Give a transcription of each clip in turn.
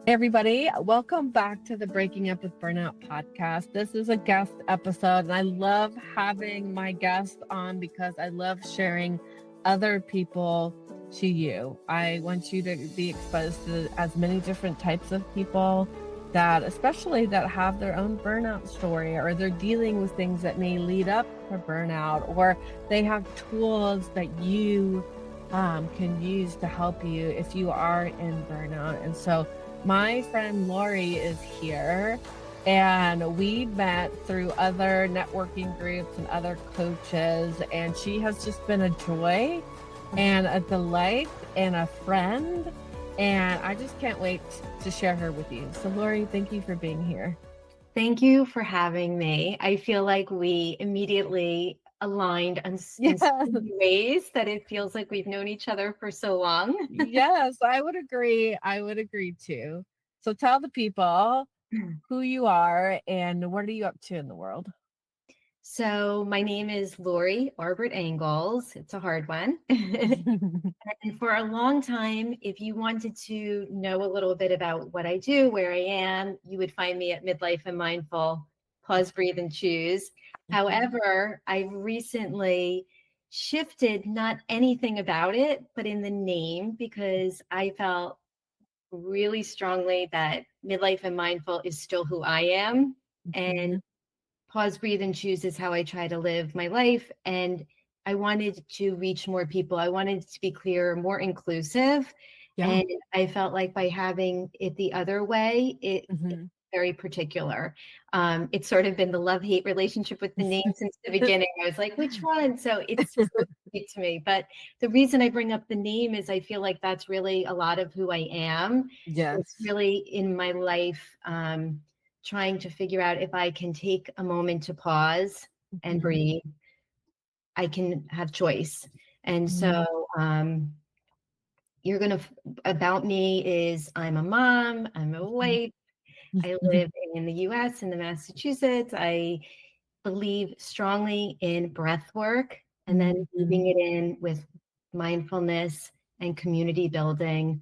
Hey everybody, welcome back to the Breaking Up with Burnout podcast. This is a guest episode, and I love having my guests on because I love sharing other people to you. I want you to be exposed to as many different types of people that, especially that have their own burnout story, or they're dealing with things that may lead up to burnout, or they have tools that you can use to help you if you are in burnout. And so my friend Lauri is here, and we met through other networking groups and other coaches, and she has just been a joy and a delight and a friend, and I just can't wait to share her with you. So Lauri, thank you for being here. Thank you for having me. I feel like we immediately aligned in so many ways that it feels like we've known each other for so long. Yes, I would agree. I would agree too. So tell the people who you are and what are you up to in the world? So my name is Lauri Arbet-Engles. It's a hard one. And for a long time, if you wanted to know a little bit about what I do, where I am, you would find me at Midlife and Mindful, Pause, Breathe, and Choose. However, I recently shifted not anything about it, but in the name, because I felt really strongly that Midlife and Mindful is still who I am. And Pause, Breathe, and Choose is how I try to live my life. And I wanted to reach more people. I wanted it to be clearer, more inclusive. Yeah. And I felt like by having it the other way, it's very particular. It's sort of been the love-hate relationship with the name since the beginning. I was like, which one? So it's sweet to me. But the reason I bring up the name is I feel like that's really a lot of who I am. Yes. It's really in my life. Trying to figure out if I can take a moment to pause and breathe, I can have choice. And so you're going to, about me is I'm a mom, I'm a wife, I live in the US, in the Massachusetts. I believe strongly in breath work and then weaving it in with mindfulness and community building,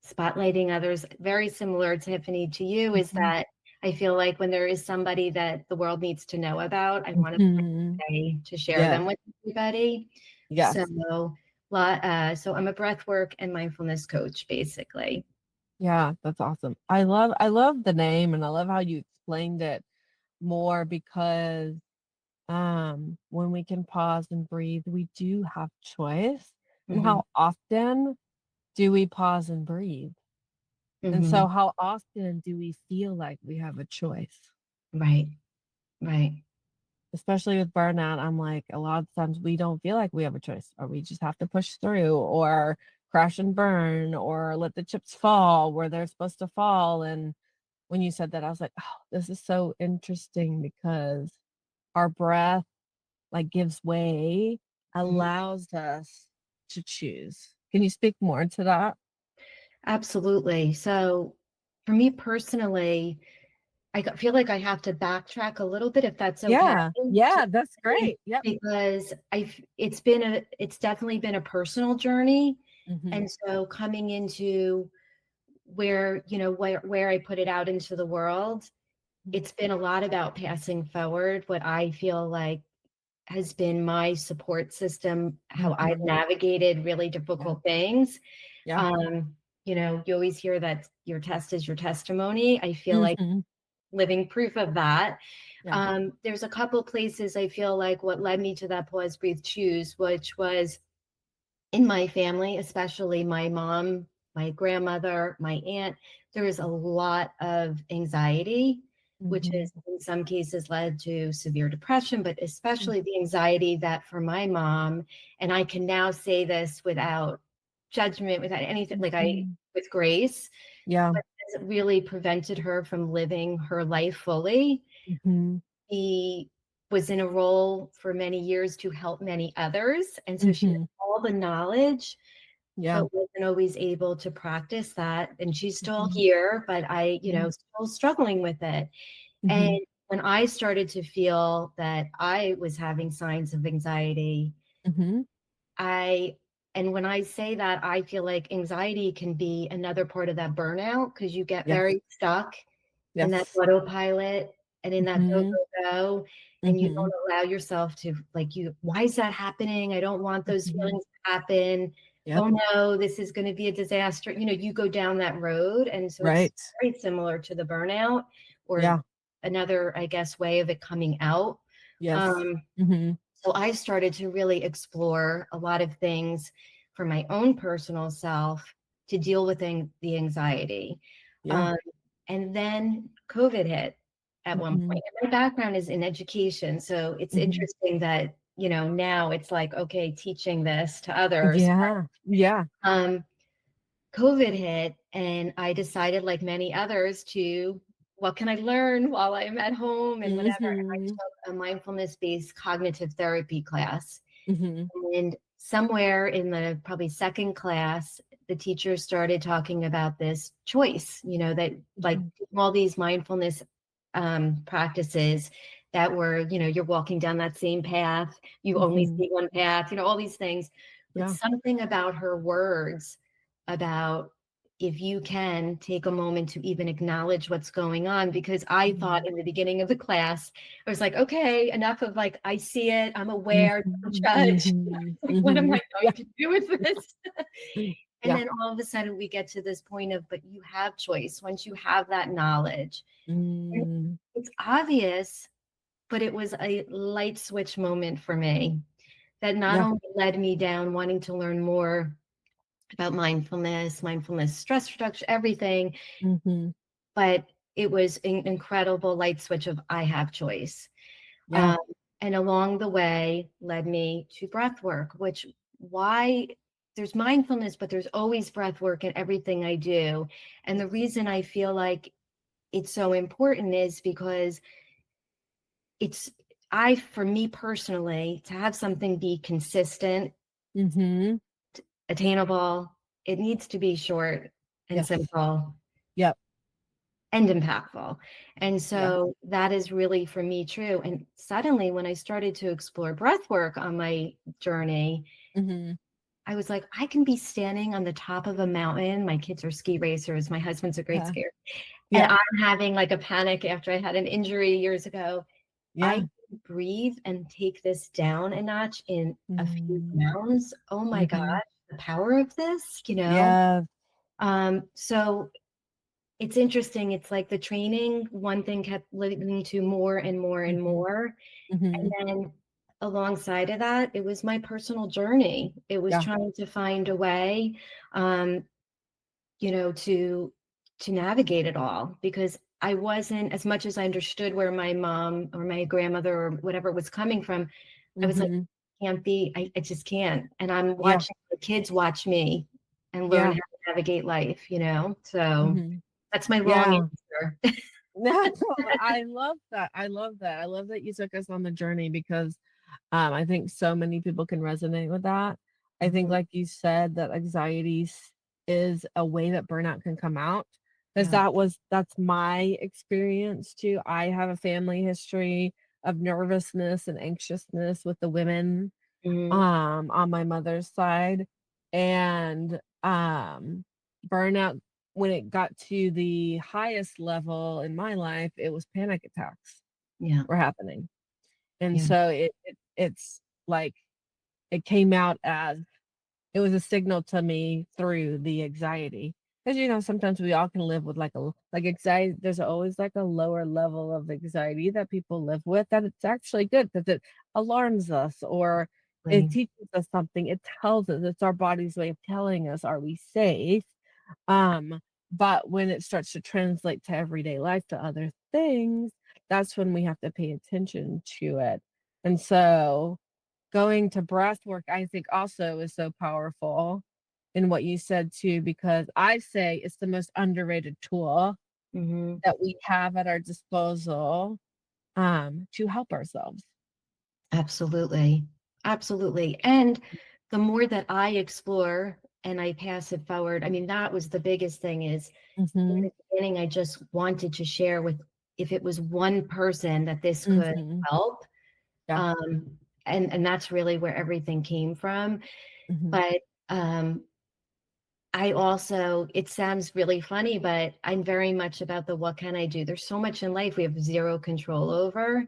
spotlighting others. Very similar, Tiffany, to you is that I feel like when there is somebody that the world needs to know about, I want to share them with everybody. Yes. So I'm a breathwork and mindfulness coach, basically. Yeah, that's awesome. I love the name, and I love how you explained it more because when we can pause and breathe, we do have choice. And how often do we pause and breathe? And so how often do we feel like we have a choice? Right. Right. Especially with burnout, I'm like, a lot of times we don't feel like we have a choice, or we just have to push through, or crash and burn, or let the chips fall where they're supposed to fall. And when you said that, I was like, oh, this is so interesting because our breath like gives way, allows us to choose. Can you speak more to that? Absolutely. So for me personally, feel like I have to backtrack a little bit if that's okay. Yeah, that's great. Yep. Because it's definitely been a personal journey. And so coming into where I put it out into the world, it's been a lot about passing forward what I feel like has been my support system, how I've navigated really difficult things. Yeah. You always hear that your test is your testimony. I feel like living proof of that. There's a couple places I feel like what led me to that pause, breathe, choose, which was in my family, especially my mom, my grandmother, my aunt. There was a lot of anxiety, which has in some cases led to severe depression, but especially the anxiety that for my mom, and I can now say this without judgment, without anything, with grace. Yeah. It really prevented her from living her life fully. She was in a role for many years to help many others. And so she had all the knowledge, but wasn't always able to practice that. And she's still here, but still struggling with it. And when I started to feel that I was having signs of anxiety, I And when I say that, I feel like anxiety can be another part of that burnout, because you get Yes. very stuck in that Yes. autopilot and in that go, Mhm. go, go. And you Mhm. don't allow yourself to, like, why is that happening? I don't want those Mhm. feelings to happen. Yep. Oh no, this is going to be a disaster. You go down that road. And so it's Right. very similar to the burnout, or Yeah. another, I guess, way of it coming out. Yes. Um, Mhm. so I started to really explore a lot of things for my own personal self to deal with the anxiety. Yeah. Um, and then COVID hit at one Mhm. point. And my background is in education. So it's Mhm. interesting that, now it's like, okay, teaching this to others. Yeah. Yeah. Um, COVID hit, and I decided, like many others, to what can I learn while I'm at home and whatever. And I Mhm. took a mindfulness-based cognitive therapy class. Mhm. And somewhere in the probably second class, the teacher started talking about this choice, that, like, Mhm. all these mindfulness practices that were, you're walking down that same path, you only Mhm. see one path, all these things. But Yeah. something about her words, about, if you can take a moment to even acknowledge what's going on, because I thought Mhm. in the beginning of the class, I was like, okay, enough of, like, I see it, I'm aware, don't Mhm. judge. Mhm. Like, what am I Mhm. going Yeah. to do with this? And Yeah. then all of a sudden we get to this point of, but you have choice once you have that knowledge. And Mm. it's obvious, but it was a light switch moment for me that not Yeah. only led me down wanting to learn more about mindfulness, stress reduction, everything, Mhm. but it was an incredible light switch of, I have choice. Yeah. Um, and along the way led me to breath work, which, why, there's mindfulness, but there's always breath work in everything I do. And the Yes. reason I feel like it's so important is because it's, for me personally, to have something be consistent, Mhm. attainable, it needs to be short and Yes. simple Yep. and impactful. And Yeah. so that is really, for me, true. And suddenly when I started to explore breath work on my journey, Mhm. I was like, I can be standing on the top of a mountain. My kids are ski racers. My husband's a great Yeah. skier. And Yeah. I'm having like a panic after I had an injury years ago. I Yeah. can breathe and take this down a notch in a few Mm. rounds. Oh my gosh, Mhm. the power of this. Yeah. So it's interesting. It's like the training, one thing kept leading to more and more and Mhm. more. And Mhm. then alongside of that, it was my personal journey. It was Yeah. trying to find a way, um, to navigate it all, because I wasn't, as much as I understood where my mom or my grandmother or whatever was coming from, I was like, Mhm. can't be, I just can't. And I'm Yeah. watching the kids watch me and learn Yeah. how to navigate life. So Mhm. that's my long Yeah. answer. No, I love that. I love that. I love that you took us on the journey because I think so many people can resonate with that. I think, Mhm. like you said, that is a way that burnout can come out because Yeah. that's my experience too. I have a family history of nervousness and anxiousness with the women Mhm. on my mother's side, and burnout, when it got to the highest level in my life, it was panic attacks Yeah. were happening. And Yeah. so it's like it came out as it was a signal to me through the anxiety. Because sometimes we all can live with like anxiety. There's always like a lower level of anxiety that people live with that it's actually good because it alarms us or it Right. teaches us something. It tells us it's our body's way of telling us, are we safe? Um, but when it starts to translate to everyday life to other things, that's when we have to pay attention to it. And so going to breath work, I think also is so powerful in what you said too, because I say it's the most underrated tool Mhm. that we have at our disposal to help ourselves. Absolutely. Absolutely. And the more that I explore and I pass it forward, I mean, that was the biggest thing, is in Mhm. the beginning, I just wanted to share with, if it was one person that this could Mhm. help. Yeah. Um, and that's really where everything came from. Mhm. But Um, I also, it sounds really funny, but I'm very much about the what can I do? There's so much in life we have zero control over. And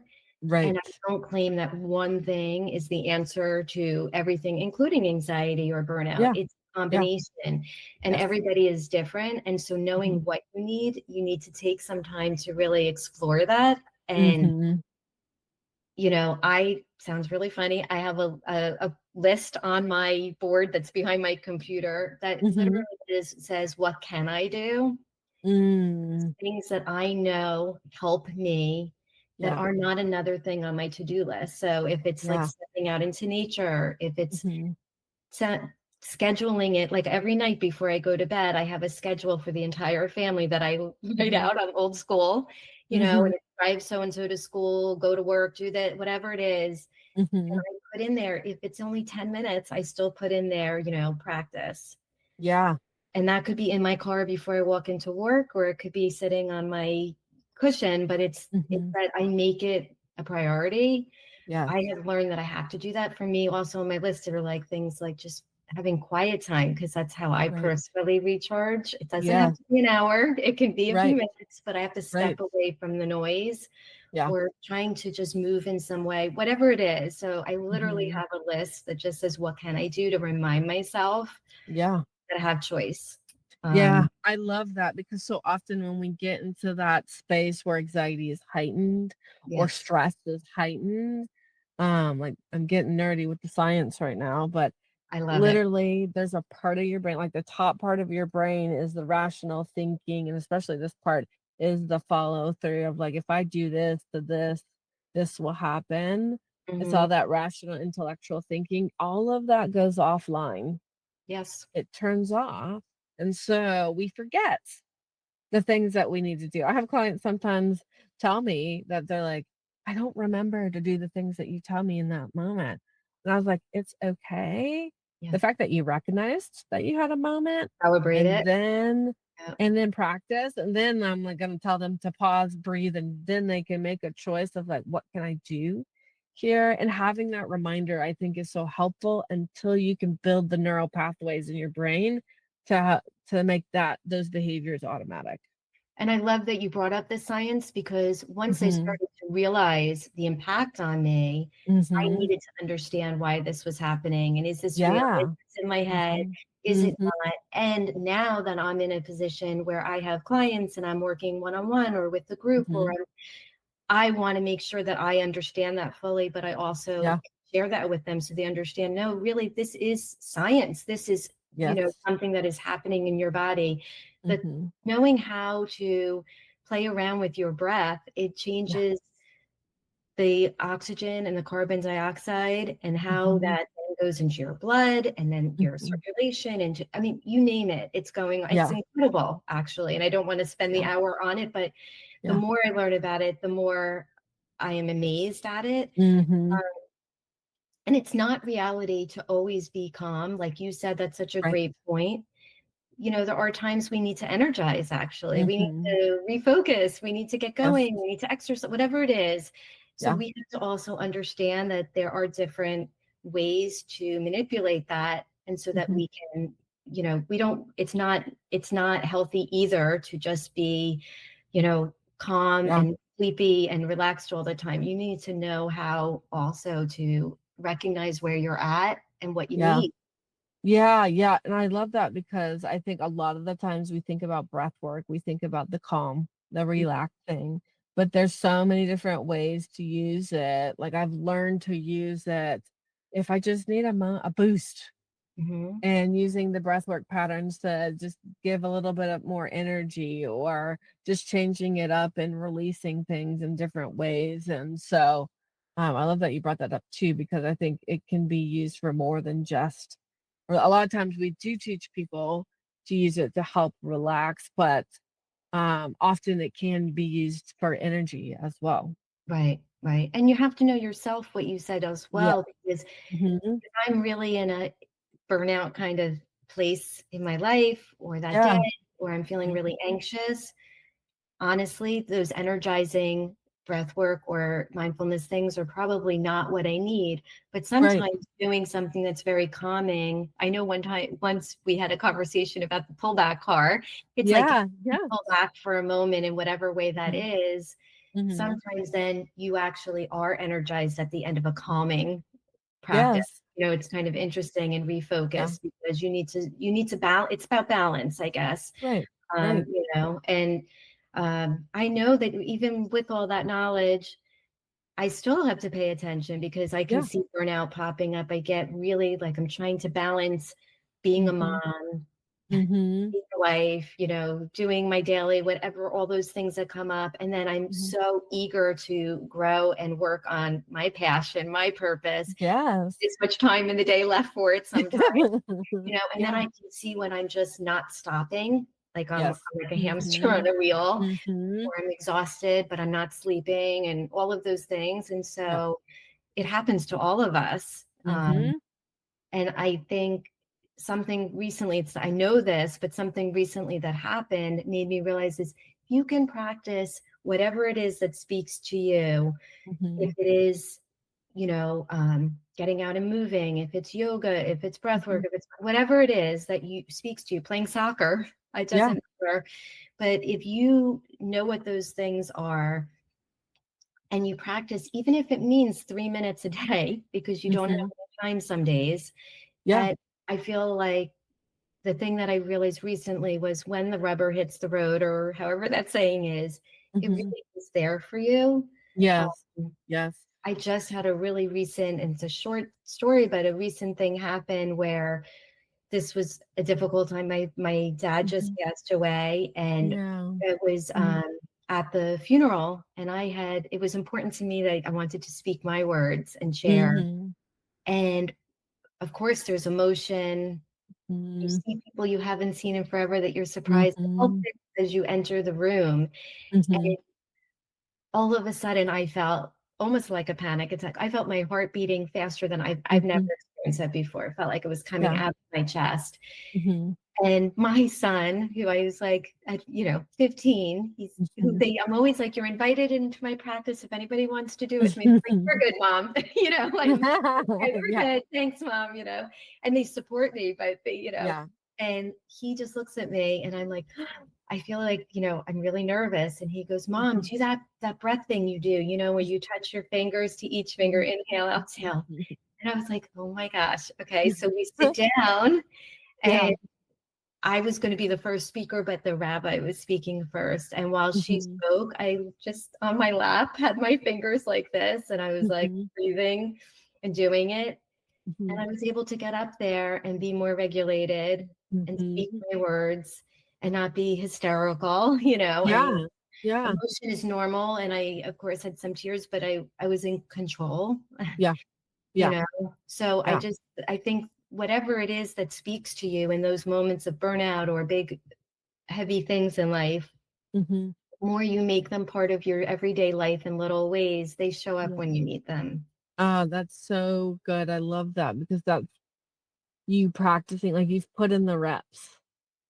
I Right. don't claim that one thing is the answer to everything, including anxiety or burnout. Yeah. It's a Yeah. combination, and Yes. everybody is different. And so, knowing Mhm. what you need to take some time to really explore that. And, Mhm. I sounds really funny. I have a list on my board that's behind my computer that literally Mhm. says, what can I do? Mm. Things that I know help me that Yeah. are not another thing on my to-do list. So if it's like Yeah. stepping out into nature, if it's Mhm. set, scheduling it, like every night before I go to bed, I have a schedule for the entire family that I write Mhm. out on old school, Mhm. and it drive so and so to school, go to work, do that, whatever it is. And Mhm. I put in there, if it's only 10 minutes, I still put in there, practice. Yeah. And that could be in my car before I walk into work, or it could be sitting on my cushion, but it's Mhm. that I make it a priority. Yes. I have learned that I have to do that. For me, also on my list are like things like just having quiet time, because that's how I Right. personally recharge. It doesn't have Yes. to be an hour. It can be a few Right. minutes, but I have to Right. step away from the noise Yeah. or trying to just move in some way, whatever it is. So I literally Mhm. have a list that just says, what can I do to remind myself Yeah. that I have choice? Yeah, Um, I love that because so often when we get into that space where anxiety is heightened or yes. stress is heightened, like I'm getting nerdy with the science right now, but I love it. literally there's a part of your brain, like the top part of your brain is the rational thinking, and especially this part is the follow through of like, if I do this to this, this will happen. It's Mhm. all that rational intellectual thinking. All of that goes offline. Yes. It turns off, and so we forget the things that we need to do. I have clients sometimes tell me that they're like, "I don't remember to do the things that you tell me in that moment." And I was like, "It's okay." Yeah. The fact that you recognized that you had a moment Celebrate and it. then Yeah. practice, and then I'm, like, gonna tell them to pause, breathe, and then they can make a choice of, like, "What can I do here?" And having that reminder, I think, is so helpful until you can build the neural pathways in your brain to make those behaviors automatic. And I love that you brought up the science, because once I Mhm. started to realize the impact on me, I Mhm. needed to understand why this was happening. And is this real? Is Yeah. this in my head? Mhm. Is it Mhm. not? And now that I'm in a position where I have clients and I'm working one on one or with the group, or Mhm. I want to make sure that I understand that fully, but I also Yeah. share that with them so they understand, no, really, this is science. This is, Yes. something that is happening in your body. That Mhm. knowing how to play around with your breath, it Yeah. changes the oxygen and the carbon dioxide, and how Mhm. that then goes into your blood and then your Mhm. circulation, and I mean, you name it, it's Yeah. incredible actually. And I don't want to spend the Yeah. hour on it, but the Yeah. more I learn about it, the more I am amazed at it. Mhm. And it's not reality to always be calm. Like you said, that's such a Right. great point. There are times we need to energize, actually. We need Mhm. to refocus. We need to get Yes. going. We need to exercise, whatever it is. So Yeah. we have to also understand that there are different ways to manipulate that. And so that Mhm. we can, we don't, it's not healthy either to just be, calm Yeah. and sleepy and relaxed all the time. You need to know how also to recognize where you're at and what you Yeah. need. Yeah, yeah, and I love that because I think a lot of the times we think about breath work, we think about the calm, the relaxing, but there's so many different ways to use it. Like I've learned to use it if I just need a boost. Mhm. And using the breathwork patterns to just give a little bit of more energy or just changing it up and releasing things in different ways. And so I love that you brought that up too, because I think it can be used for more than just, or a lot of times we do teach people to use it to help relax, but often it can be used for energy as well. Right, right. And you have to know yourself, what you said as Yeah. well, because Hmm. if I'm really in a burnout kind of place in my life, or that day, Yeah. or I'm feeling Yeah. really anxious, honestly, those energizing breath work or mindfulness things are probably not what I need. But Right. sometimes doing something that's very calming. I know once we had a conversation about the pullback car. It's like Yeah. you Yeah. pull back for a moment in whatever way that Mhm. is. Mhm. Sometimes then you actually are energized at the end of a calming practice. Yes. It's kind of interesting and Yeah. refocus because you need to balance. It's about balance, I guess. Right. Right. And I know that even with all that knowledge, I still have to pay attention because I can Yeah. see burnout popping up. I get really like I'm trying to balance being a Mhm. mom, Mhm. being a wife, doing my daily, whatever, all those things that come up. And then I'm Mhm. so eager to grow and work on my passion, my purpose. Yes. There's much time in the day left for it sometimes, and then Yeah. I can see when I'm just not stopping, like I'm Yes. like a hamster on Mhm. a wheel, Mhm. or I'm exhausted, but I'm not sleeping, and all of those things. And Yeah. so it happens to all of us. Mhm. And I think I know this, but something recently that happened made me realize is you can practice whatever it is that speaks to you. If Mhm. it is, getting out and moving, if it's yoga, if it's breath work, Mhm. if it's whatever it is that you speaks to you, playing soccer, it Yeah. doesn't matter. But if you know what those things are and you practice, even if it means 3 minutes a day, because you don't have Mhm. any time some days, Yeah. that I feel like the thing that I realized recently was when the rubber hits the road, or however that saying is, it Mhm. really is there for you. Yes. Um, Yes. I just had a really recent, and it's a short story, but a recent thing happened where this was a difficult time. My dad just Mhm. passed away, and Yeah. it was Mhm. at the funeral, and it was important to me that I wanted to speak my words and share. Mhm. And of course, there's emotion. You Mhm. see people you haven't seen in forever that you're surprised Mhm. as you enter the room. Mhm. All of a sudden I felt almost like a panic attack. I felt my heart beating faster than I've never Mhm. experienced that before. It felt like it was coming Yeah. out of my chest. Mhm. And my son, who I was like at, 15, Mhm. I'm always like, you're invited into my practice if anybody wants to do it with me. Like, we're good, mom. Like, okay, we're Yeah. good. Thanks, mom, and they support me, but Yeah. and he just looks at me and I'm like, I feel like, I'm really nervous. And he goes, Mom, Mhm. do that breath thing you do, where you touch your fingers to each finger, Mhm. inhale, exhale. And I was like, oh my gosh. Okay. So we sit down, Yeah. and I was going to be the first speaker, but the rabbi was speaking first. And while she Mhm. spoke, I just on my lap had my fingers like this, and I was like Mhm. breathing and doing it. And Mhm. I was able to get up there and be more regulated and speak Mhm. my words and not be hysterical. I mean, Yeah. Yeah. emotion is normal. And I, of course, had some tears, but I was in control, Yeah. you Yeah. know. So Yeah. I think whatever it is that speaks to you in those moments of burnout or big, heavy things in life, Mhm. the more you make them part of your everyday life in little ways, they show up Yeah. when you need them. That's so good. I love that because that's you practicing, like you've put in the reps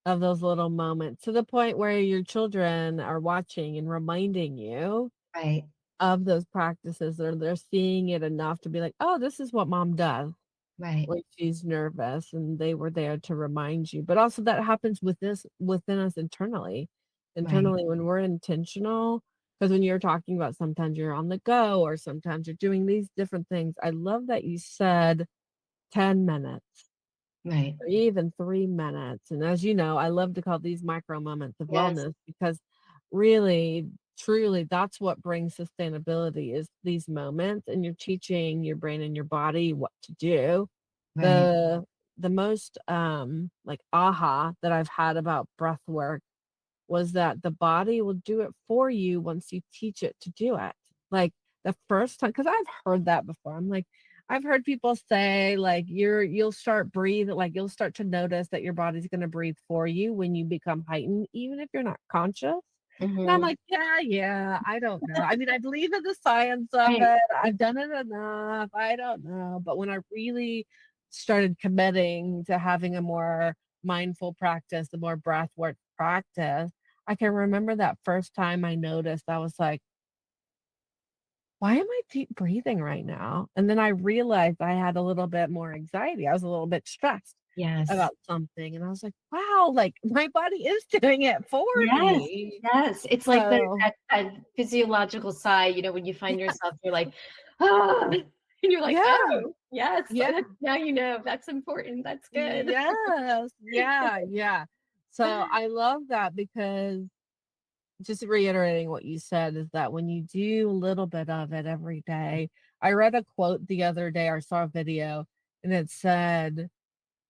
of those little moments to the point where your children are watching and reminding you Right. of those practices, or they're seeing it enough to be like, oh, this is what mom does Right. when she's nervous, and they were there to remind you. But also that happens within us internally. Right. Internally, when we're intentional, because when you're talking about sometimes you're on the go or sometimes you're doing these different things. I love that you said 10 minutes Right. or even 3 minutes. And as you know, I love to call these micro moments of Yes. wellness because really, truly, that's what brings sustainability is these moments, and you're teaching your brain and your body what to do. Right. The the most like aha that I've had about breath work was that the body will do it for you once you teach it to do it. Like the first time, because I've heard that before. I'm like, I've heard people say like you'll start breathe, like you'll start to notice that your body's gonna breathe for you when you become heightened, even if you're not conscious. And I'm Hmm. like, yeah, yeah, I don't know. I mean, I believe in the science of Right. it. I've done it enough. I don't know. But when I really started committing to having a more mindful practice, a more breath work practice, I can remember that first time I noticed, I was like, why am I deep breathing right now? And then I realized I had a little bit more anxiety. I was a little bit stressed Yes. about something. And I was like, wow, like my body is doing it for Yes. me. Yes. It's like the So, that physiological sigh, when you find yeah, yourself, you're like, "Ah," and you're like, yeah, "Oh, yes, yeah, now you know. That's important. That's good." yes, yeah, yeah. So I love that because just reiterating what you said is that when you do a little bit of it every day, I read a quote the other day or saw a video and it said,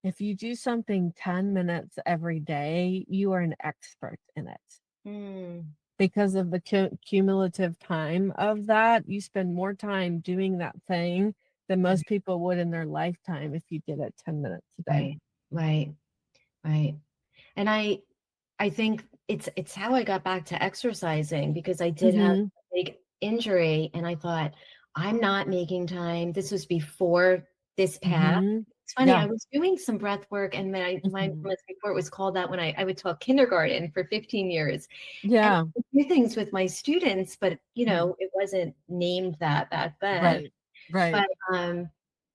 if you do something 10 minutes every day, you are an expert in it. Mm, Because of the cumulative time of that, you spend more time doing that thing than right, most people would in their lifetime if you did it 10 minutes a day. right, right, right. And I think it's how I got back to exercising because I did have Mhm. a big injury and I thought, I'm not making time. This was before this passed. Mhm. It's funny, I Yeah. was doing some breath work and my Mhm. mindfulness before it was called that when I would taught kindergarten for 15 years. And I Yeah. would do things with my students, but Mhm. it wasn't named that back then. Right. Right. But,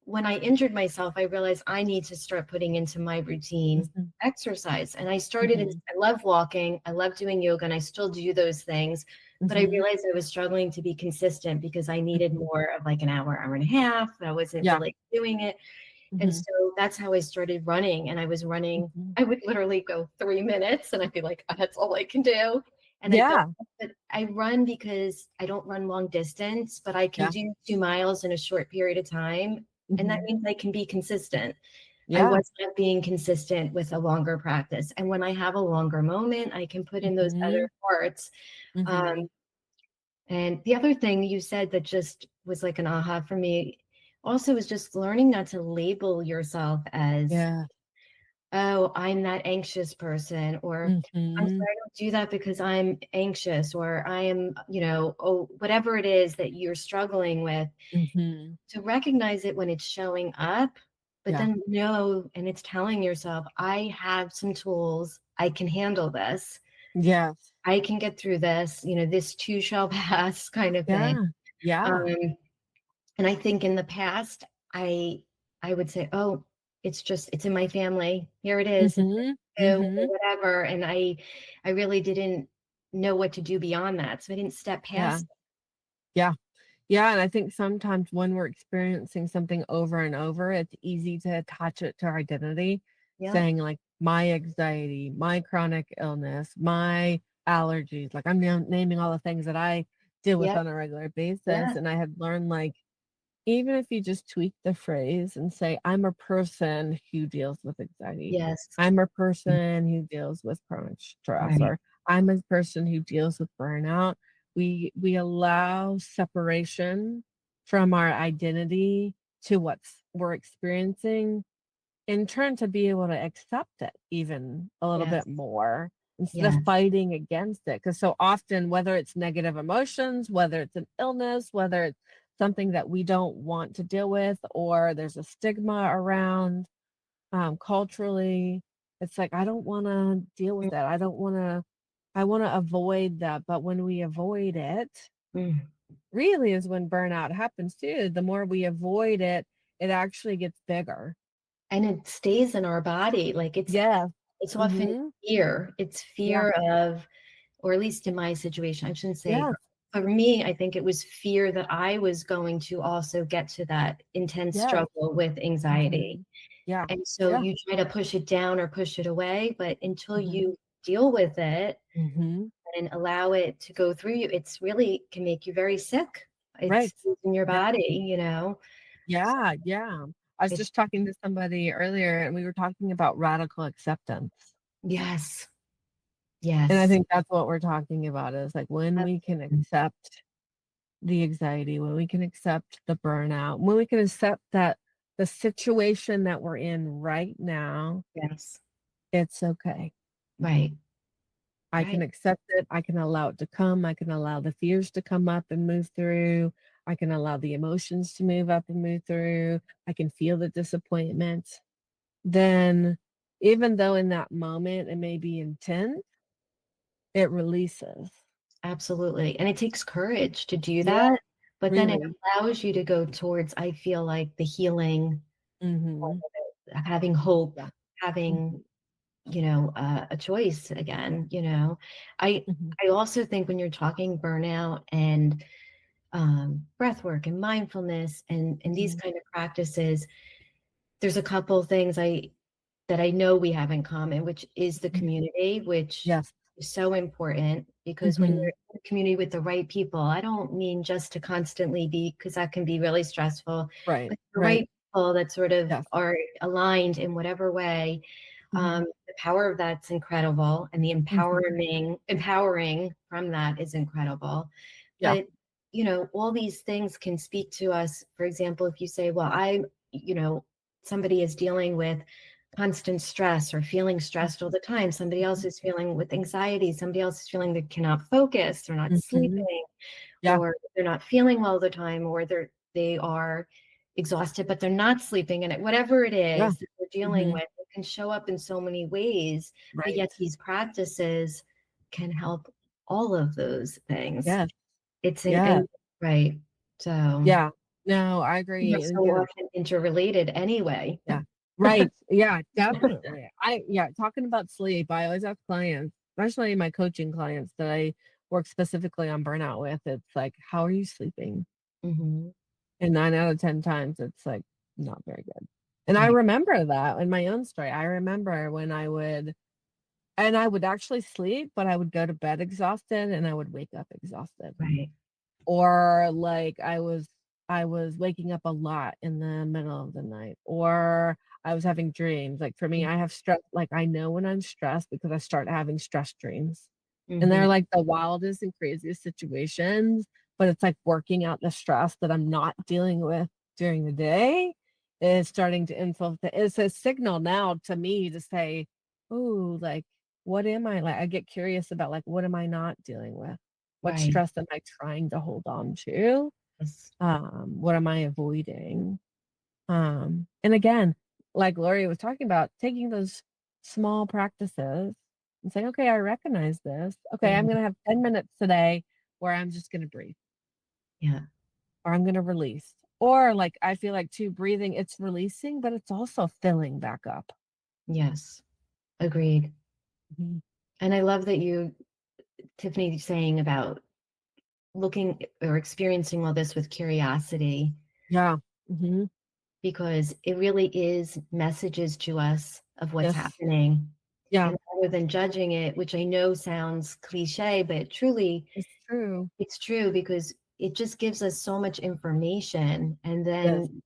when I injured myself, I realized I need to start putting into my routine Mhm. exercise, and I started and Mhm. I love walking, I love doing yoga, and I still do those things, but I Mhm. realized I was struggling to be consistent because I needed Mhm. more of, like, an hour, hour and a half, and I wasn't Yeah. really doing it, and Mhm. so that's how I started running, and I was running Mhm. I would literally go 3 minutes, and I'd be like, "That's all I can do," and I felt Yeah. but I run because I don't run long distance, but I can Yeah. do 2 miles in a short period of time, and that Mhm. means I can be consistent. I Yeah. was not being consistent with a longer practice, and when I have a longer moment, I can put in those other Mhm. parts, um, Mhm. and the other thing you said that just was like an aha for me also is just learning not to label yourself as, Yeah. "Oh, I'm that anxious person," or, "I'm Mhm. sorry, I don't do that because I'm anxious," or, "I am," oh, whatever it is that you're struggling with, Mhm. to recognize it when it's showing up, but Yeah. then know and it's telling yourself, "I have some tools. I can handle this. Yes. I can get through this, this too shall pass," kind of thing. Yeah. Yeah. Um, and I think in the past, I I would say, "Oh, it's in my family. Here it is. It's Mhm. or Mhm. whatever." And I really didn't know what to do beyond that. So I didn't step Yeah. past it. Yeah. Yeah, and I think sometimes when we're experiencing something over and over, it's easy to attach it to our identity, Yep. saying like my anxiety, my chronic illness, my allergies. Like I'm now naming all the things that I deal with Yep. on a regular basis. Yeah. And I had learned like even if you just tweak the phrase and say, I'm a person who deals with anxiety, Yes. I'm a person who deals with chronic stress, Right. or I'm a person who deals with burnout. We allow separation from our identity to what's we're experiencing in turn to be able to accept it even a little Yes. bit more instead of Yeah. fighting against it. Because so often, whether it's negative emotions, whether it's an illness, whether it's something that we don't want to deal with, or there's a stigma around culturally, it's like, I don't want to deal with that. I don't want to, I want to avoid that. But when we avoid it, Mm. really is when burnout happens too. The more we avoid it, it actually gets bigger. And it stays in our body, like, Yeah. it's often Hmm. fear. It's Yeah. fear of or at least in my situation, I shouldn't say Yes. for me, I think it was fear that I was going to also get to that intense Yes. struggle with anxiety. Mhm. Yeah. And so Yeah. you try to push it down or push it away, but until Mhm. you deal with it Mhm. and allow it to go through you, it's really can make you very sick. It's Right. in your Yeah. body. So Yeah, yeah. I was it's just talking to somebody earlier, and we were talking about radical acceptance. yes, And I yes. think that's what we're talking about is, like, when we can Absolutely. accept the anxiety, when we can accept the burnout, when we can accept that the situation that we're in right now, Yes. it's okay. Right. I can Right. accept it. I can allow it to come. I can allow the fears to come up and move through. I can allow the emotions to move up and move through. I can feel the disappointment. Then, even though in that moment it may be intense, it releases. Absolutely, and it takes courage to do Yeah. that. but then it Really? allows you to go towards, I feel like, the healing, Mhm. having hope, Yeah. having, Mhm. a choice again, you know. I Mhm. I also think when you're talking burnout and breath work and mindfulness and these Mhm. kind of practices, there's a couple things that I know we have in common, which is the Mhm. community, which Yes. is so important because when you're Mhm. in a community with the right people, I don't mean just to constantly be, because that can be really stressful, Right. but the Right. right people that sort of Yes. are aligned in whatever way. Mhm. The power of that's incredible, and the Mhm. empowering from that is incredible. Yeah. But all these things can speak to us. For example, if you say, "Well, you know, somebody is dealing with constant stress or feeling stressed all the time. Somebody else Mhm. is feeling with anxiety. Somebody else is feeling they cannot focus. They're not Mhm. sleeping, Yeah. or they're not feeling well all the time, or they are exhausted, but they're not sleeping. And whatever it Yeah. is that we're dealing Mhm. with, it can show up in so many ways. But Right. yet these practices can help all of those things. Yes. It's Yeah. and right. So Yeah. No, I they're agree. And so again, often interrelated anyway. yeah. Right. Yeah, definitely. Yeah, talking about sleep, I always have clients, especially my coaching clients that I work specifically on burnout with. It's like, how are you sleeping? Hmm. And 9 out of 10 times, it's like not very good. And I Right. remember that in my own story. I remember when I would actually sleep, but I would go to bed exhausted and I would wake up exhausted. Right. Or like I was waking up a lot in the middle of the night, or I was having dreams. Like for me, I have stress, like I know when I'm stressed because I start having stress dreams. And Mm-hmm. they're like the wildest and craziest situations, but it's like working out the stress that I'm not dealing with during the day is starting to influence it's a signal now to me to say, "Oh, like what am I like?" I get curious about like what am I not dealing with? What Right. stress am I trying to hold on to? Yes. What am I avoiding? And again, like Lauri was talking about, taking those small practices and saying, okay, I recognize this. Okay, I'm Mhm. going to have 10 minutes today where I'm just going to breathe Yeah. or I'm going to release. Or like, I feel like too, breathing, it's releasing, but it's also filling back up. Yes. Agreed. Mhm. And I love that Tiffany, saying about looking or experiencing all this with curiosity, Yeah. Hmm. because it really is messages to us of what's Yes. happening. Yeah. And rather than judging it, which I know sounds cliche, but truly It's true. it's true, because it just gives us so much information. And Yes. then,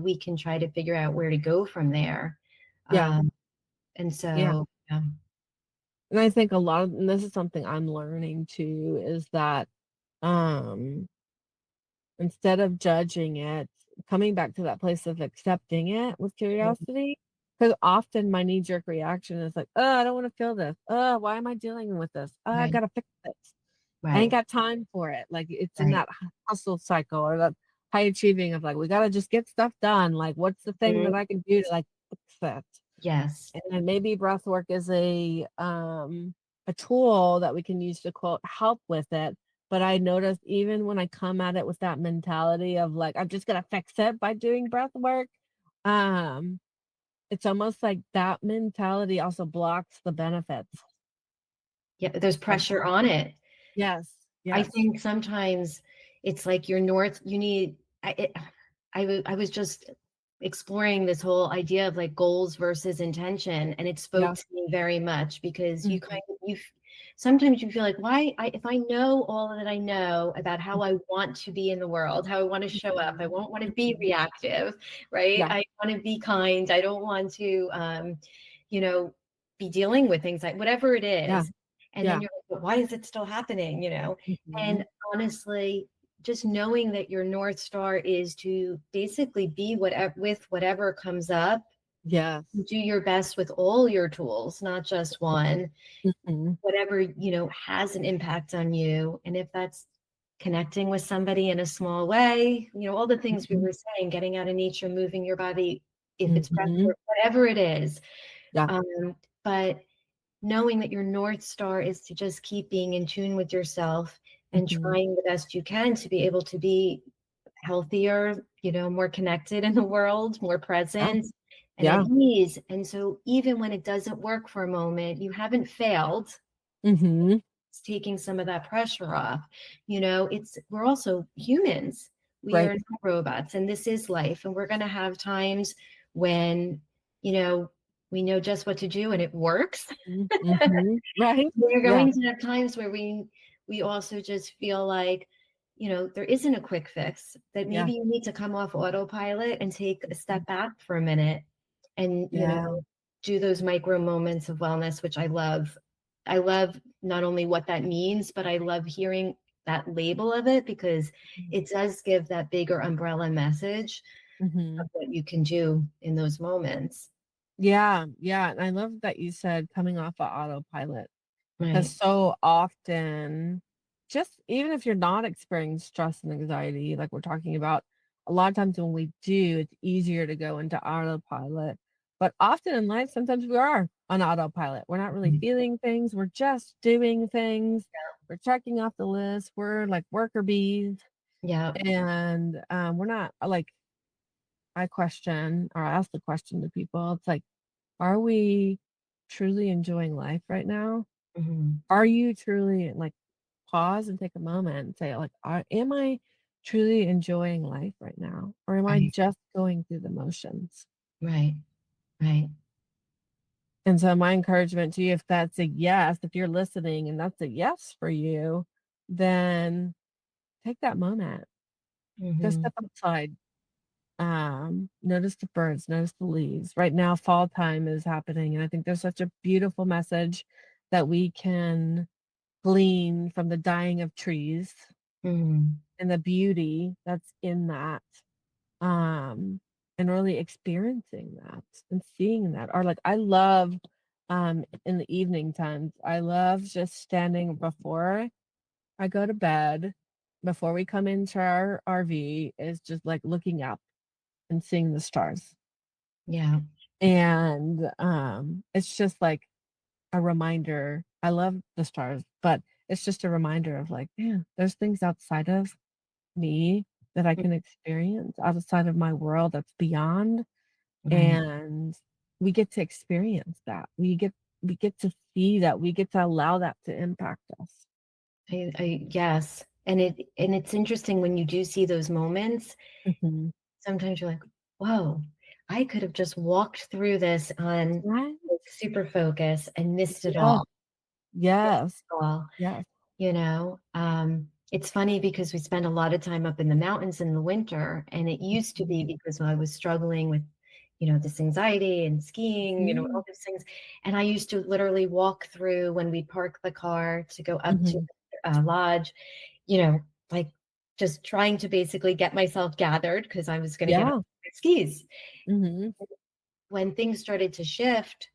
we can try to figure out where to go from there. Yeah. Um, and Yeah. so, yeah. And I think a lot of, and this is something I'm learning too, is that um instead of judging it, coming back to that place of accepting it with Mhm. curiosity. Because often my knee jerk reaction is like, oh, I don't want to feel this. Oh, why am I dealing with this? Oh, I Right, gotta fix this. I ain't right, got time for it. Like it's in right. that hustle cycle or that high achieving of like, we gotta just get stuff done. Like, what's the thing Mhm. that I can do to like fix it? Yes. And maybe breath work is a tool that we can use to quote help with it. But I noticed even when I come at it with that mentality of like I'm just gonna fix it by doing breath work, um, it's almost like that mentality also blocks the benefits Yeah, there's of pressure on it. yes, I yes, think sometimes it's like your north, you need, I was just exploring this whole idea of like goals versus intention, and it spoke yeah, to me very much, because you mhm, kind of, sometimes you feel like, if I know all that I know about how mhm, I want to be in the world, how I want to show up, I mhm, won't want to be mhm. reactive, right? Yeah, I want to be kind. I don't want to, you know, be dealing with things like whatever it yeah, is. And then yeah, you're like, but why is it still happening? And mhm, honestly, just knowing that your North Star is to basically be whatever with whatever comes up, yes, do your best with all your tools, not just one, mhm, whatever, has an impact on you. And if that's connecting with somebody in a small way, all the things we mhm, were saying, getting out of nature, moving your body, if it's breath mhm, work, whatever it is. yeah, But knowing that your North Star is to just keep being in tune with yourself and mhm, trying the best you can to be able to be healthier, more connected in the world, more Yeah. present and at Yeah. ease. And so even when it doesn't work for a moment, you haven't failed. Mm-hmm. It's taking some of that pressure off. We're also humans. We are Right. not robots, and this is life. And we're going to have times when, you know, we know just what to do and it works. Mm-hmm. Right. We're Yeah. going to have times where we also just feel like, there isn't a quick fix, that Yeah. maybe you need to come off autopilot and take a step back for a minute and, Yeah. do those micro moments of wellness, which I love. I love not only what that means, but I love hearing that label of it, because it does give that bigger umbrella message Mm-hmm. of what you can do in those moments. Yeah. Yeah. And I love that you said coming off of autopilot. Because Right. so often, just even if you're not experiencing stress and anxiety, like we're talking about, a lot of times when we do, it's easier to go into autopilot. But often in life, sometimes we are on autopilot. We're not really Mhm. feeling things. We're just doing things. We're checking off the list. We're like worker bees. Yeah. And we're not like, I question or I ask the question to people. It's like, are we truly enjoying life right now? Mhm. Are you truly like pause and take a moment and say, like, am I truly enjoying life right now? Or am I Right. just going through the motions? Right. Right. And so my encouragement to you, if that's a yes, if you're listening and that's a yes for you, then take that moment. Go Mhm. step outside. Notice the birds, notice the leaves. Right now, fall time is happening. And I think there's such a beautiful message that we can glean from the dying of trees Mhm. and the beauty that's in that, um, and really experiencing that and seeing that. Or like I love, in the evening times, I love just standing before I go to bed, before we come into our RV, is just like looking up and seeing the stars. Yeah. And it's just like a reminder. I love the stars, but it's just a reminder of like, yeah, there's things outside of me that I can experience outside of my world that's beyond, Right. and we get to experience that. We get to see that. We get to allow that to impact us. Yes. And it's interesting when you do see those moments, Mhm. sometimes you're like, whoa, I could have just walked through this on Right? like, super focus and missed it Yeah. all. Missed Yes. it all. Yes. It's funny because we spend a lot of time up in the mountains in the winter, and it used to Mhm. be because I was struggling with, this anxiety and skiing, all Mhm. these things. And I used to literally walk through when we park the car to go up to Mhm. the lodge, you know, like just trying to basically get myself gathered because I was going to get on Yeah. my skis. Mhm. When things started to shift,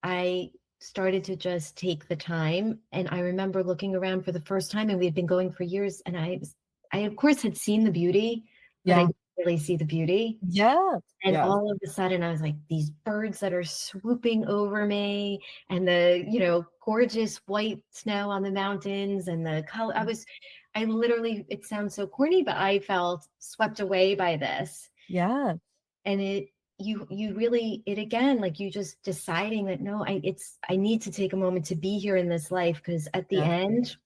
I started to just take the time. And I remember looking around for the first time, and we had been going for years. And I of course had seen the beauty, but I Yeah. didn't really see the beauty. Yes. And Yes. all of a sudden, I was like, these birds that are swooping over me, and the, gorgeous white snow on the mountains, and the color. I literally, it sounds so corny, but I felt swept away by this. Yes. And you really, it again, like you just deciding that no, I need to take a moment to be here in this life, because at the Yes.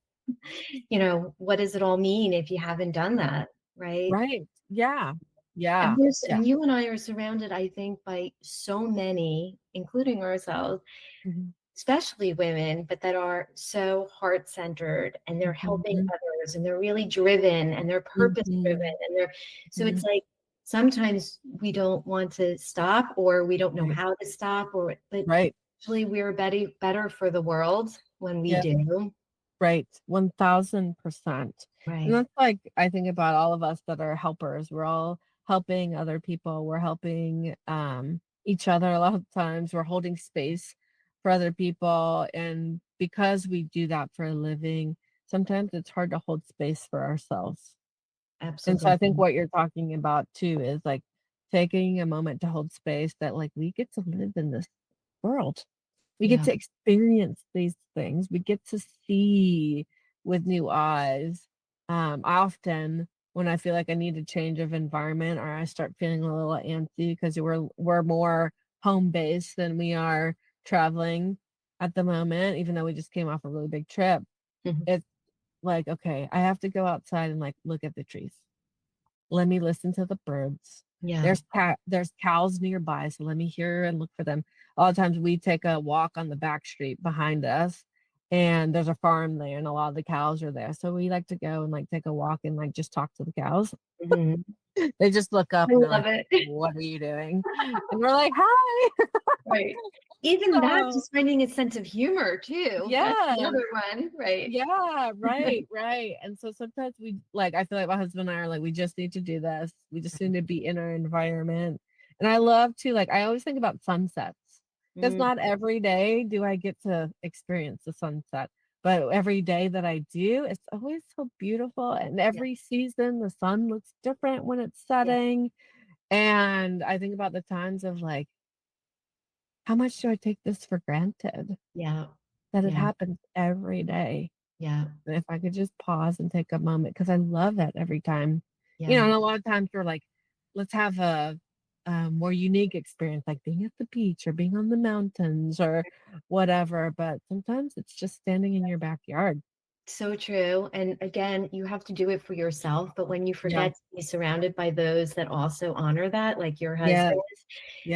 end, what does it all mean if you haven't done that, right? Right. Yeah. And Yeah. there's Yeah. and you and I are surrounded, I think, by so many, including ourselves, Mhm. especially women, but that are so heart-centered, and they're helping Mhm. others, and they're really driven, and they're purpose-driven, Mhm. and they're so it's Mhm. like sometimes we don't want to stop, or we don't know Right. how to stop, but Right. actually we're better for the world when we Yeah. do. Right. 1000%. And Right. that's like, I think about all of us that are helpers. We're all helping other people. We're helping each other a lot of times. We're holding space for other people. And because we do that for a living, sometimes it's hard to hold space for ourselves. And so I think Absolutely. what you're talking about too is like taking a moment to hold space, that like we get to live in this world. We get Yeah. to experience these things. We get to see with new eyes. I often, when I feel like I need a change of environment, or I start feeling a little antsy because we're more home based than we are traveling at the moment, even though we just came off a really big trip. Mhm. It's like, okay, I have to go outside and like look at the trees. Let me listen to the birds. Yeah. There's cows nearby, so let me hear and look for them. A lot of times we take a walk on the back street behind us, and there's a farm there, and a lot of the cows are there. So we like to go and like take a walk and like just talk to the cows. Mhm. They just look up I and they're love like, it. "What are you doing?" And we're like, "Hi." Right. Even that, So just finding a sense of humor too. That's yeah. another one, right? Yeah, right, right. And so sometimes we like I feel like my husband and I are like, we just need to do this. We just need to be in our environment. And I love to like I always think about sunsets because Mm, not every day do I get to experience the sunset. But every day that I do, it's always so beautiful. And yeah, every season the sun looks different when it's yeah, setting. And I think about the times of like, how much do I take this for granted? yeah, That it yeah, happens every day. yeah, And if I could just pause and take a moment, because I love it every time. yeah. And a lot of times we're like, let's have a more unique experience, like being at the beach or being on the mountains or whatever. But sometimes it's just standing in your backyard. So true. And again, you have to do it for yourself. But when you Yeah. forget to be surrounded by those that also honor that, like your Yeah. husband,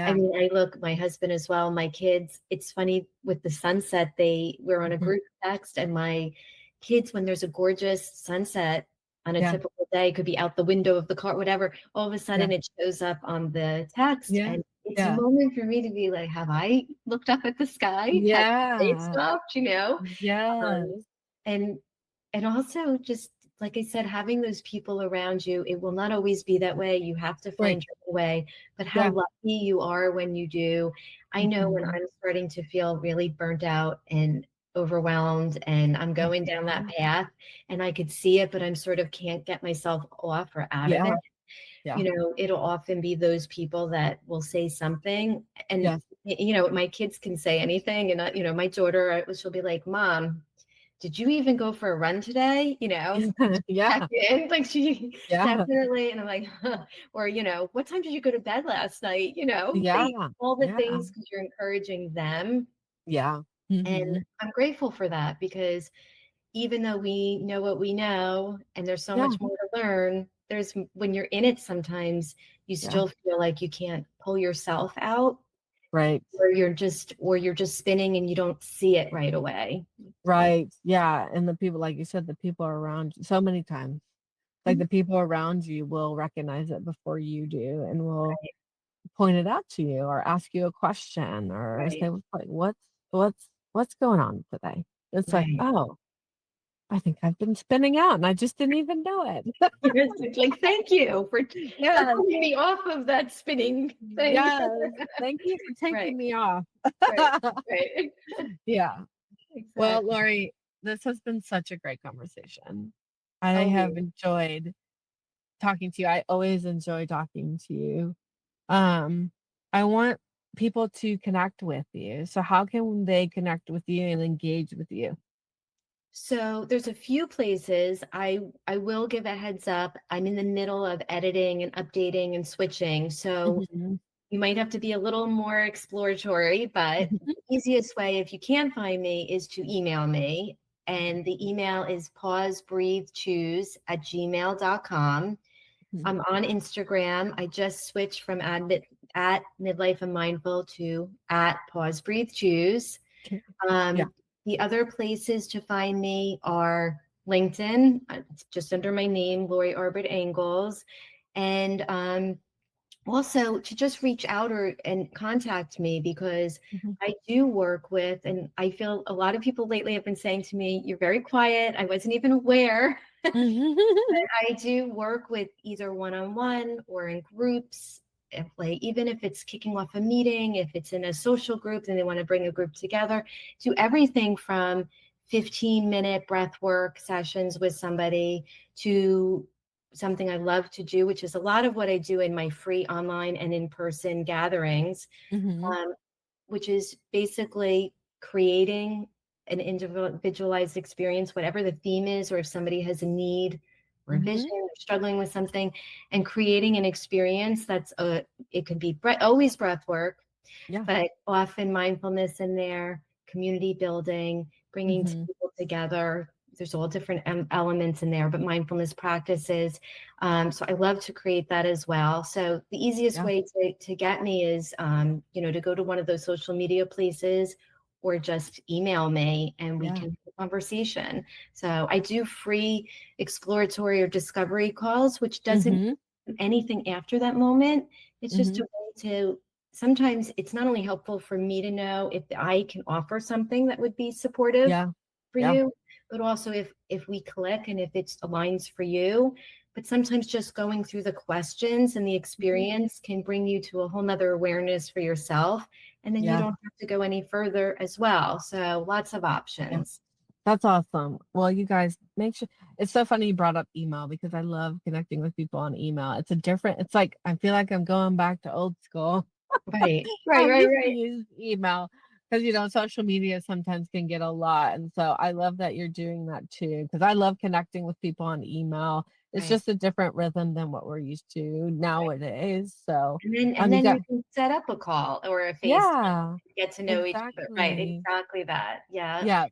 I Yeah. mean, I look, my husband as well, my kids, it's funny with the sunset, we're on a Mhm. group text, and my kids, when there's a gorgeous sunset on a Yeah. typical day, could be out the window of the car, whatever, all of a Yeah. sudden it shows up on the text. Yeah. And it's a Yeah. moment for me to be like, have I looked up at the sky? Has they Yeah. stopped, you know? Um, Yes. and and also just like I said, having those people around you, it will not always be that way. You have to Right. find your way, but how Yeah. lucky you are when you do. I know when Mhm. I'm starting to feel really burnt out and overwhelmed, and I'm going down that Mhm. path and I could see it, but I'm sort of can't get myself off or out of it. Yeah. Yeah. It'll often be those people that will say something, and Yes. my kids can say anything, and my daughter, she'll be like, "Mom, did you even go for a run today?" Check Yeah. in, like she Yeah. definitely, and I'm like, huh. Or, what time did you go to bed last night? Yeah. All the Yeah. things because you're encouraging them. Yeah. And Mhm. I'm grateful for that because even though we know what we know and there's so Yeah. much more to learn, when you're in it, sometimes you Yeah. still feel like you can't pull yourself out, Right. or you're just spinning and you don't see it right away. So, Right. Yeah. And the people, like you said, the people around you so many times, like mhm, the people around you will recognize it before you do and will right, point it out to you or ask you a question or right, say, like, what's going on today? It's like, right. oh, I think I've been spinning out and I just didn't even know it. Yes, it's like, thank you for Yes. pulling me off of that spinning thing. Yes. Thank you for Right, taking me off. right, right. Yeah. Well, Exactly. Lauri, this has been such a great conversation. I have Always. enjoyed talking to you. I always enjoy talking to you. Um, I want people to connect with you. So how can they connect with you and engage with you? So there's a few places I will give a heads up. I'm in the middle of editing and updating and switching. So Mhm. you might have to be a little more exploratory, but Mhm. the easiest way, if you can't find me, is to email me. And the email is pausebreathechoose@gmail.com. Mhm. I'm on Instagram. I just switched from at midlife and mindful to at pause breathe choose. Okay. Yeah. Um, the other places to find me are LinkedIn, it's just under my name, Lauri Arbet-Engles, and also to just reach out and contact me because Mhm. I do work with, and I feel a lot of people lately have been saying to me, "You're very quiet. I wasn't even aware." I do work with either one-on-one or in groups. If, like, even if it's kicking off a meeting, if it's in a social group and they want to bring a group together, do everything from 15-minute breath work sessions with somebody to something I love to do, which is a lot of what I do in my free online and in-person gatherings, Mhm. um, which is basically creating an individualized experience, whatever the theme is, or if somebody has a need or vision or struggling with something, and creating an experience that's it could be always breath work, Yeah. but often mindfulness in there, community building, bringing people together. There's all different elements in there, but mindfulness practices. So I love to create that as well. So the easiest way to get me is, to go to one of those social media places or just email me and we can have a conversation. So I do free exploratory or discovery calls, which doesn't do anything after that moment. It's just a way to, sometimes it's not only helpful for me to know if I can offer something that would be supportive for you, but also if we click and if it aligns for you. But sometimes just going through the questions and the experience can bring you to a whole nother awareness for yourself. And then you don't have to go any further as well. So lots of options. That's awesome. Well, you guys make sure, it's so funny you brought up email because I love connecting with people on email. It's like, I feel like I'm going back to old school. Right. I used to use email because, social media sometimes can get a lot. And so I love that you're doing that too, because I love connecting with people on email. It's just a different rhythm than what we're used to nowadays. So, And you then got, you can set up a call or a FaceTime yeah, to get to know each other. Right. exactly. Exactly that. Yeah. Yeah, Yeah.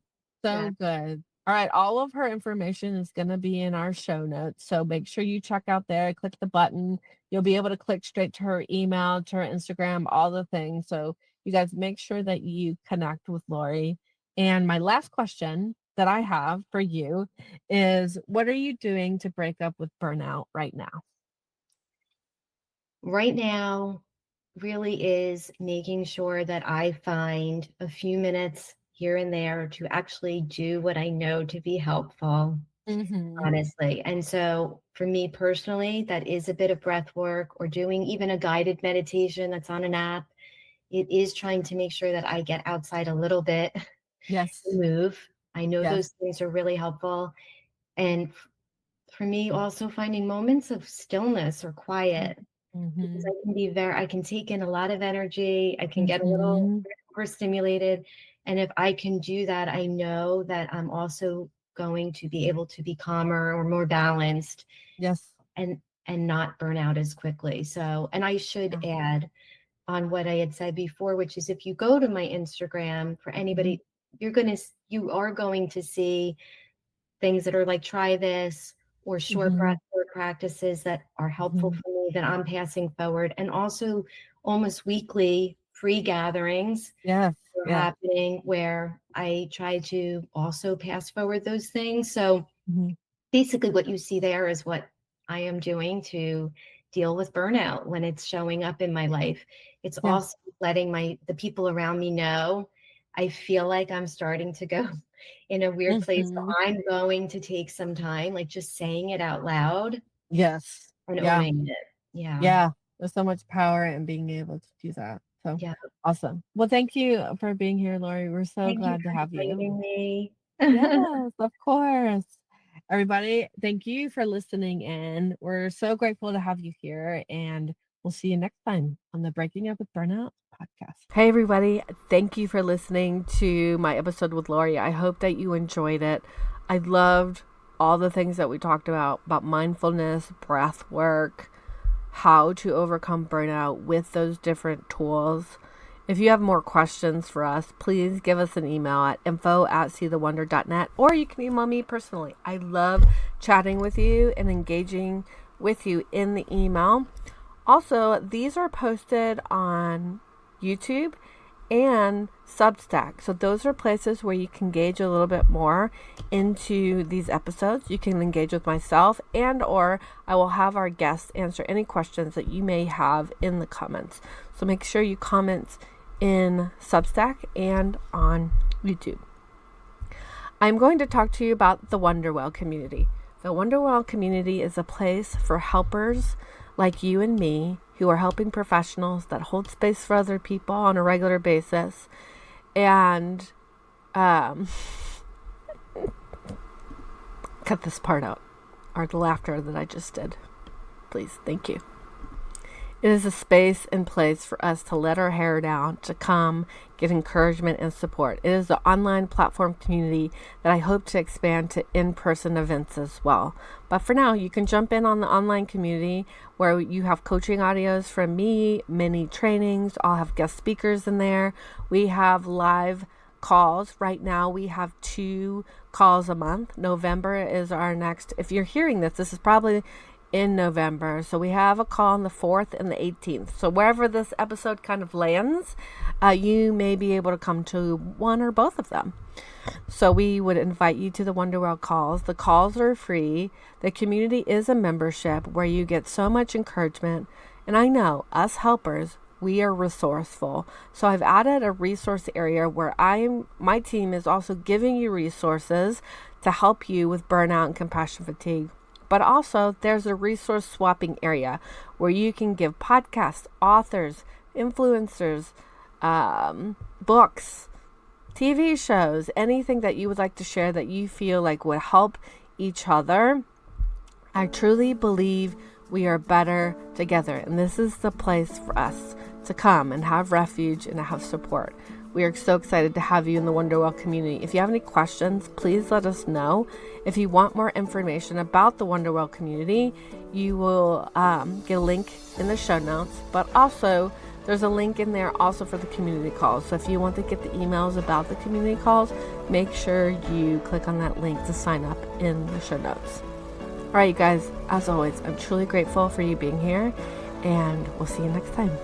so good. All right, all of her information is going to be in our show notes. So make sure you check out there, click the button. You'll be able to click straight to her email, to her Instagram, all the things. So you guys make sure that you connect with Lauri. And my last question that I have for you is, what are you doing to break up with burnout right now? Right now really is making sure that I find a few minutes here and there to actually do what I know to be helpful, honestly. And so for me personally, that is a bit of breath work or doing even a guided meditation that's on an app. It is trying to make sure that I get outside a little bit, Yes. move. I know Yes. those things are really helpful. And for me, also finding moments of stillness or quiet, because Mm-hmm. I can take in a lot of energy. I can get a little Mm-hmm. overstimulated. And if I can do that, I know that I'm also going to be able to be calmer or more balanced Yes. and not burn out as quickly. So, and I should add on what I had said before, which is if you go to my Instagram for anybody, you are going to see things that are like, try this, or short breath work practices that are helpful for me that I'm passing forward. And also almost weekly free gatherings Yes. are Yes. happening where I try to also pass forward those things. So Mm-hmm. basically what you see there is what I am doing to deal with burnout when it's showing up in my life. It's Yeah. also letting the people around me know I feel like I'm starting to go in a weird place. So I'm going to take some time, like just saying it out loud Yes. and Yeah. owning it. Yeah. Yeah. There's so much power in being able to do that. So Yeah. awesome. Well, thank you for being here, Lauri. We're so Thank you glad to for have you. inviting me. Yes, of course. Everybody, thank you for listening in. We're so grateful to have you here, and we'll see you next time on the Breaking Up with Burnout podcast. Hey, everybody. Thank you for listening to my episode with Lauri. I hope that you enjoyed it. I loved all the things that we talked about mindfulness, breath work, how to overcome burnout with those different tools. If you have more questions for us, please give us an email at info@seethewonder.net, or you can email me personally. I love chatting with you and engaging with you in the email. Also, these are posted on YouTube and Substack. So those are places where you can engage a little bit more into these episodes. You can engage with myself, and or I will have our guests answer any questions that you may have in the comments. So make sure you comment in Substack and on YouTube. I'm going to talk to you about the Wonderwell community. The Wonderwell community is a place for helpers like you and me who are helping professionals that hold space for other people on a regular basis. And cut this part out, or the laughter that I just did. Please, thank you. It is a space and place for us to let our hair down, to come, get encouragement and support. It is an online platform community that I hope to expand to in-person events as well. But for now, you can jump in on the online community where you have coaching audios from me, mini trainings. I'll have guest speakers in there. We have live calls. Right now, we have 2 calls a month. November is our next. If you're hearing this, this is probably in November. So we have a call on the 4th and the 18th. So wherever this episode kind of lands, you may be able to come to one or both of them. So we would invite you to the Wonderwell calls. The calls are free. The community is a membership where you get so much encouragement. And I know us helpers, we are resourceful. So I've added a resource area where my team is also giving you resources to help you with burnout and compassion fatigue. But also there's a resource swapping area where you can give podcasts, authors, influencers, books, TV shows, anything that you would like to share that you feel like would help each other. I truly believe we are better together. And this is the place for us to come and have refuge and to have support. We are so excited to have you in the Wonderwell community. If you have any questions, please let us know. If you want more information about the Wonderwell community, you will get a link in the show notes. But also, there's a link in there also for the community calls. So if you want to get the emails about the community calls, make sure you click on that link to sign up in the show notes. All right, you guys, as always, I'm truly grateful for you being here, and we'll see you next time.